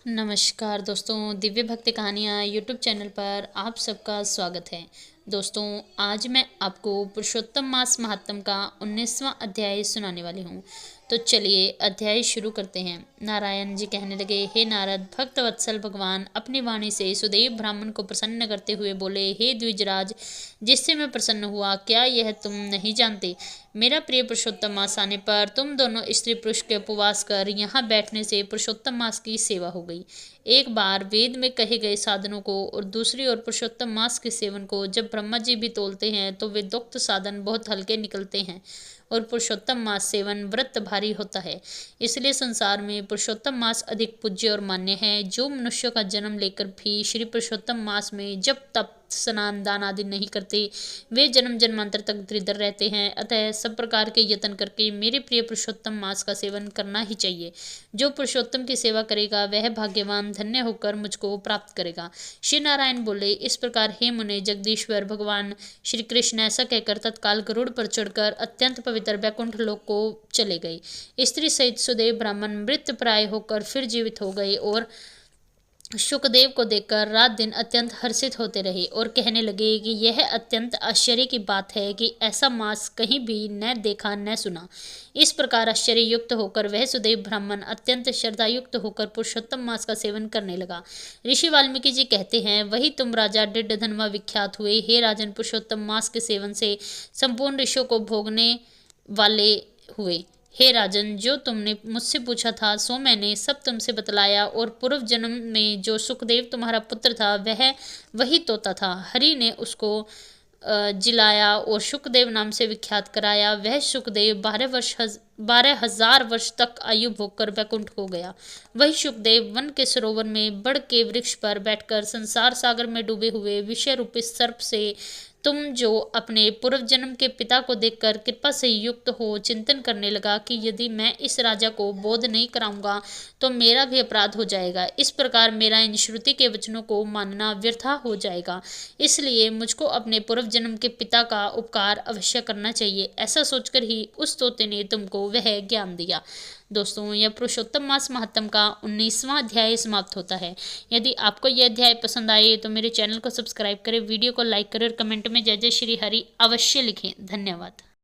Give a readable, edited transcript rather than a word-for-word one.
नमस्कार दोस्तों, दिव्य भक्ति कहानियाँ यूट्यूब चैनल पर आप सबका स्वागत है। दोस्तों, आज मैं आपको पुरुषोत्तम मास महात्म का 19वां अध्याय सुनाने वाली हूँ। तो चलिए अध्याय शुरू करते हैं। नारायण जी कहने लगे, हे नारद, भक्त वत्सल भगवान अपनी वाणी से सुदेव ब्राह्मण को प्रसन्न करते हुए बोले, हे द्विजराज, जिससे मैं प्रसन्न हुआ, क्या यह तुम नहीं जानते? मेरा प्रिय पुरुषोत्तम मास आने पर तुम दोनों स्त्री पुरुष के उपवास कर यहाँ बैठने से पुरुषोत्तम मास की सेवा हो गई। एक बार वेद में कहे गए साधनों को और दूसरी ओर पुरुषोत्तम मास के सेवन को जब ब्रह्मा जी भी तोलते हैं तो वे दोक्त साधन बहुत हल्के निकलते हैं और पुरुषोत्तम मास सेवन व्रत भारी होता है। इसलिए संसार में पुरुषोत्तम मास अधिक पूज्य और मान्य है। जो मनुष्यों का जन्म लेकर भी श्री पुरुषोत्तम मास में जब तप स्नान दान आदि नहीं करते, वे जन्म जन्मांतर तक दरिद्र रहते हैं। अतः सब प्रकार के यत्न करके मेरे प्रिय पुरुषोत्तम मास का सेवन करना ही चाहिए। जो पुरुषोत्तम की सेवा करेगा वह भाग्यवान धन्य होकर मुझको प्राप्त करेगा। श्री नारायण बोले, इस प्रकार हे मुने जगदीश्वर भगवान श्री कृष्ण ऐसा कहकर तत्काल गरुड़ पर चढ़कर अत्यंत पवित्र वैकुंठ लोक को चले गए। स्त्री सहित सुदेव ब्राह्मण मृत प्राय होकर फिर जीवित हो गए और शुकदेव को देखकर रात दिन अत्यंत हर्षित होते रहे और कहने लगे कि यह अत्यंत आश्चर्य की बात है कि ऐसा मास कहीं भी न देखा न सुना। इस प्रकार आश्चर्य युक्त होकर वह सुदेव ब्राह्मण अत्यंत श्रद्धायुक्त होकर पुरुषोत्तम मास का सेवन करने लगा। ऋषि वाल्मीकि जी कहते हैं, वही तुम राजा डिड्डधनवा विख्यात हुए। हे राजन, पुरुषोत्तम मास के सेवन से संपूर्ण ऋषियों को भोगने वाले हुए। हे राजन, जो तुमने मुझसे पूछा था सो मैंने सब तुमसे बतलाया और पूर्व जन्म में जो सुखदेव तुम्हारा पुत्र था वह वही तोता था। हरि ने उसको जिलाया और शुकदेव नाम से विख्यात कराया। वह शुकदेव 12,000 वर्ष तक आयु भोगकर वैकुंठ हो गया। वही शुकदेव वन के सरोवर में बड़ के वृक्ष पर बैठकर संसार सागर में डूबे हुए विषय रूपी सर्प से तुम जो अपने पूर्व जन्म के पिता को देखकर कृपा से युक्त हो चिंतन करने लगा कि यदि मैं इस राजा को बोध नहीं कराऊंगा तो मेरा भी अपराध हो जाएगा। इस प्रकार मेरा इन श्रुति के वचनों को मानना व्यर्थ हो जाएगा। इसलिए मुझको अपने पूर्व जन्म के पिता का उपकार अवश्य करना चाहिए। ऐसा सोचकर ही उस तोते ने तुमको वह ज्ञान दिया। दोस्तों, यह पुरुषोत्तम मास महात्म का 19वां अध्याय समाप्त होता है। यदि आपको यह अध्याय पसंद आए तो मेरे चैनल को सब्सक्राइब करें, वीडियो को लाइक करें और कमेंट में जय जय श्री हरि अवश्य लिखें। धन्यवाद।